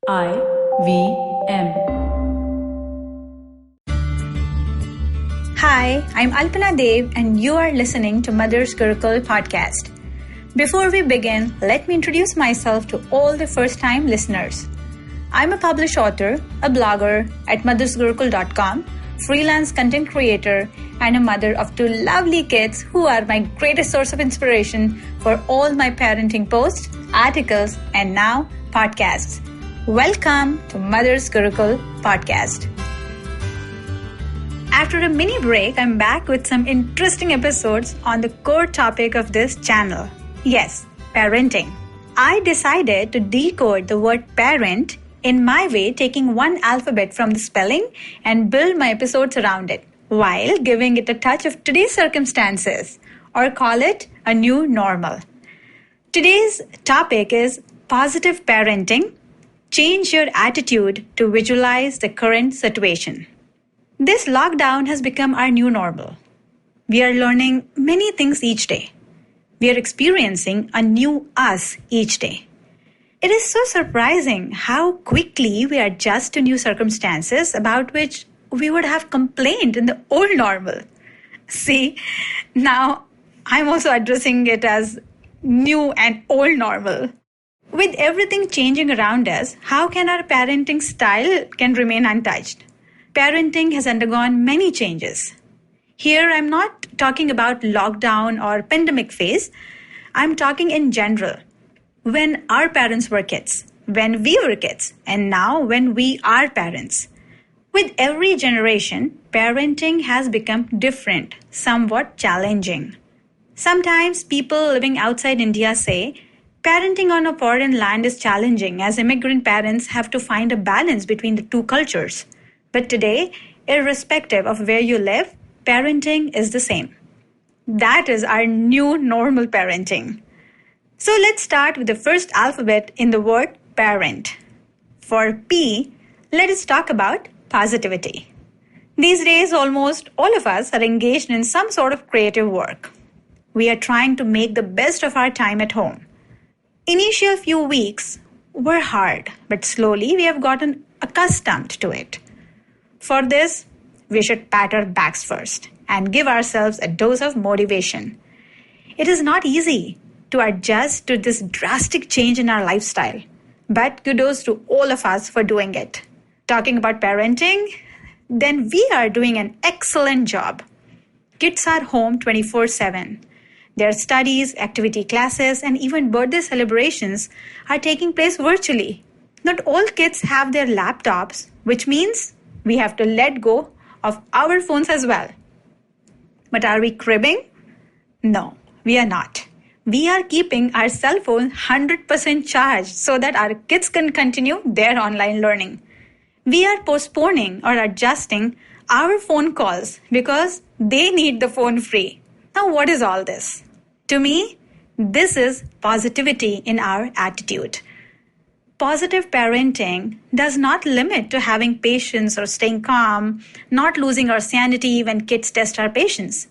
IVM. Hi, I'm Alpana Dev and you are listening to Mother's Gurukul podcast. Before we begin, let me introduce myself to all the first-time listeners. I'm a published author, a blogger at mothersgurukul.com, freelance content creator, and a mother of two lovely kids who are my greatest source of inspiration for all my parenting posts, articles, and now podcasts. Welcome to Mother's Gurukul podcast. After a mini break, I'm back with some interesting episodes on the core topic of this channel. Yes, parenting. I decided to decode the word parent in my way, taking one alphabet from the spelling and build my episodes around it, while giving it a touch of today's circumstances, or call it a new normal. Today's topic is positive parenting. Change your attitude to visualize the current situation. This lockdown has become our new normal. We are learning many things each day. We are experiencing a new us each day. It is so surprising how quickly we adjust to new circumstances about which we would have complained in the old normal. See, now I'm also addressing it as new and old normal. With everything changing around us, how can our parenting style can remain untouched? Parenting has undergone many changes. Here, I'm not talking about lockdown or pandemic phase. I'm talking in general. When our parents were kids, when we were kids, and now when we are parents. With every generation, parenting has become different, somewhat challenging. Sometimes people living outside India say, parenting on a foreign land is challenging as immigrant parents have to find a balance between the two cultures. But today, irrespective of where you live, parenting is the same. That is our new normal parenting. So let's start with the first alphabet in the word parent. For P, let us talk about positivity. These days, almost all of us are engaged in some sort of creative work. We are trying to make the best of our time at home. Initial few weeks were hard, but slowly we have gotten accustomed to it. For this, we should pat our backs first and give ourselves a dose of motivation. It is not easy to adjust to this drastic change in our lifestyle, but kudos to all of us for doing it. Talking about parenting, then we are doing an excellent job. Kids are home 24/7. Their studies, activity classes, and even birthday celebrations are taking place virtually. Not all kids have their laptops, which means we have to let go of our phones as well. But are we cribbing? No, we are not. We are keeping our cell phone 100% charged so that our kids can continue their online learning. We are postponing or adjusting our phone calls because they need the phone free. Now, what is all this? To me, this is positivity in our attitude. Positive parenting does not limit to having patience or staying calm, not losing our sanity when kids test our patience.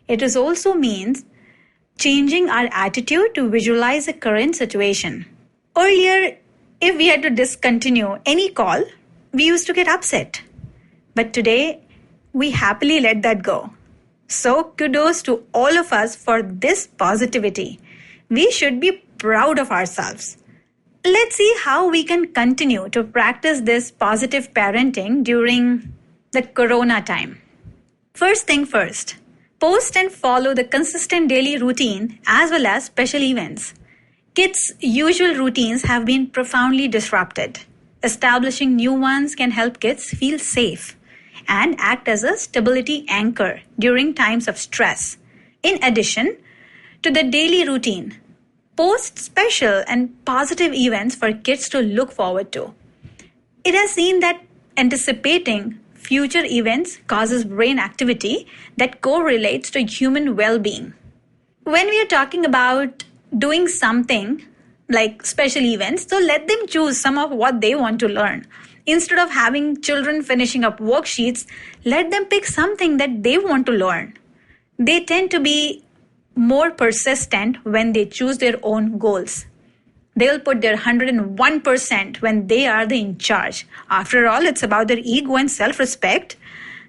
It also means changing our attitude to visualize the current situation. Earlier, if we had to discontinue any call, we used to get upset. But today, we happily let that go. So kudos to all of us for this positivity. We should be proud of ourselves. Let's see how we can continue to practice this positive parenting during the corona time. First thing first, post and follow the consistent daily routine as well as special events. Kids' usual routines have been profoundly disrupted. Establishing new ones can help kids feel safe and act as a stability anchor during times of stress. In addition to the daily routine, post special and positive events for kids to look forward to. It has seen that anticipating future events causes brain activity that correlates to human well-being. When we are talking about doing something like special events, so let them choose some of what they want to learn. Instead of having children finishing up worksheets, let them pick something that they want to learn. They tend to be more persistent when they choose their own goals. They'll put their 101% when they are the in charge. After all, it's about their ego and self-respect.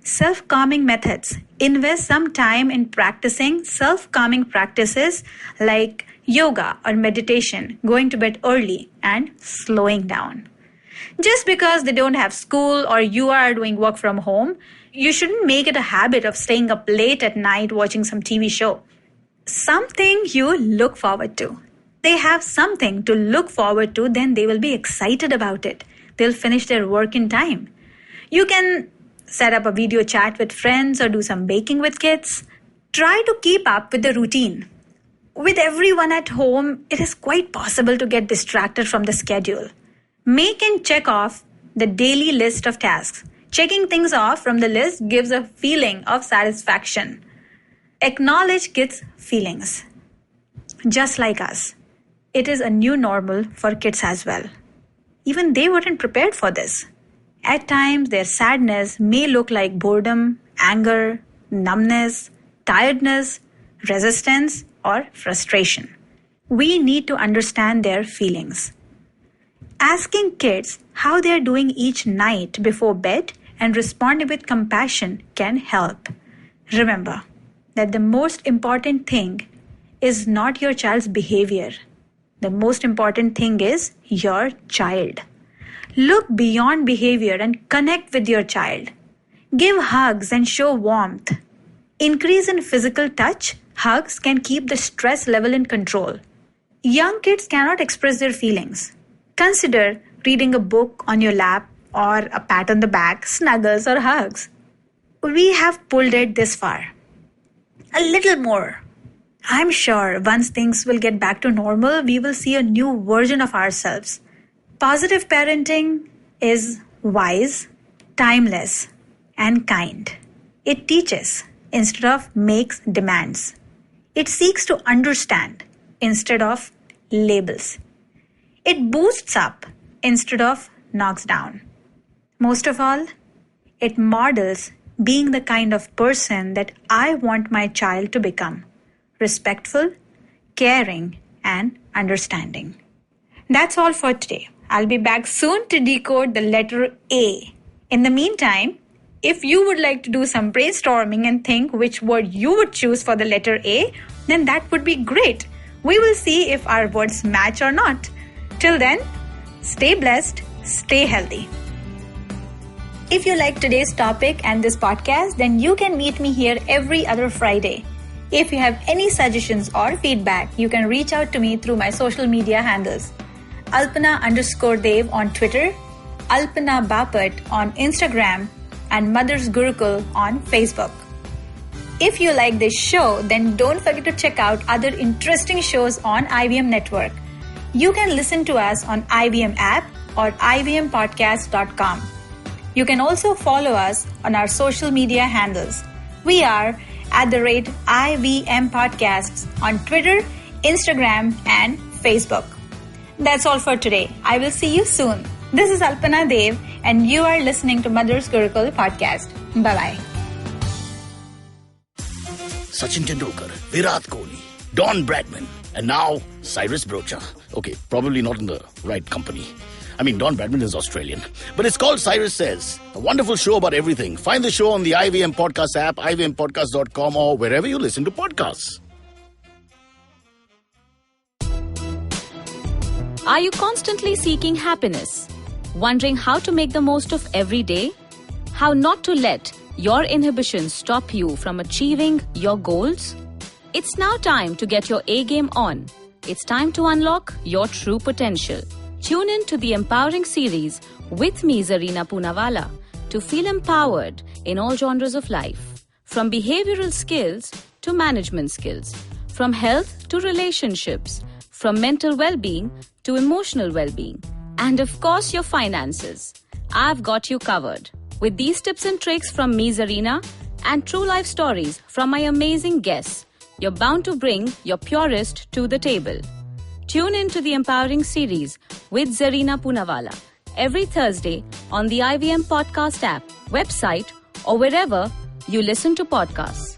Self-calming methods. Invest some time in practicing self-calming practices like yoga or meditation, going to bed early, and slowing down. Just because they don't have school or you are doing work from home, you shouldn't make it a habit of staying up late at night watching some TV show. Something you look forward to. They have something to look forward to, then they will be excited about it. They'll finish their work in time. You can set up a video chat with friends or do some baking with kids. Try to keep up with the routine. With everyone at home, it is quite possible to get distracted from the schedule. Make and check off the daily list of tasks. Checking things off from the list gives a feeling of satisfaction. Acknowledge kids' feelings. Just like us, it is a new normal for kids as well. Even they weren't prepared for this. At times, their sadness may look like boredom, anger, numbness, tiredness, resistance, or frustration. We need to understand their feelings. Asking kids how they are doing each night before bed and responding with compassion can help. Remember that the most important thing is not your child's behavior. The most important thing is your child. Look beyond behavior and connect with your child. Give hugs and show warmth. Increase in physical touch. Hugs can keep the stress level in control. Young kids cannot express their feelings. Consider reading a book on your lap or a pat on the back, snuggles or hugs. We have pulled it this far. A little more. I'm sure once things will get back to normal, we will see a new version of ourselves. Positive parenting is wise, timeless, and kind. It teaches instead of makes demands. It seeks to understand instead of labels. It boosts up instead of knocks down. Most of all, it models being the kind of person that I want my child to become. Respectful, caring, and understanding. That's all for today. I'll be back soon to decode the letter A. In the meantime, if you would like to do some brainstorming and think which word you would choose for the letter A, then that would be great. We will see if our words match or not. Till then, stay blessed, stay healthy. If you like today's topic and this podcast, then you can meet me here every other Friday. If you have any suggestions or feedback, you can reach out to me through my social media handles. Alpana_Dev on Twitter, Alpana Bapat on Instagram, and Mother's Gurukul on Facebook. If you like this show, then don't forget to check out other interesting shows on IVM Network. You can listen to us on IVM app or ivmpodcast.com. You can also follow us on our social media handles. We are @IVM Podcasts on Twitter, Instagram, and Facebook. That's all for today. I will see you soon. This is Alpana Dev, and you are listening to Mother's Gurukul podcast. Bye-bye. Sachin Tendulkar, Virat Kohli, Don Bradman, and now Cyrus Brocha. Okay, probably not in the right company. I mean, Don Bradman is Australian. But it's called Cyrus Says, a wonderful show about everything. Find the show on the IVM Podcast app, ivmpodcast.com, or wherever you listen to podcasts. Are you constantly seeking happiness? Wondering how to make the most of every day? How not to let your inhibitions stop you from achieving your goals? It's now time to get your A game on. It's time to unlock your true potential. Tune in to the Empowering series with me, Zarina Poonawalla, to feel empowered in all genres of life. From behavioral skills to management skills. From health to relationships. From mental well-being to emotional well-being. And of course, your finances. I've got you covered. With these tips and tricks from me, Zarina, and true life stories from my amazing guests, you're bound to bring your purest to the table. Tune in to the Empowering series with Zarina Poonawalla every Thursday on the IVM Podcast app, website, or wherever you listen to podcasts.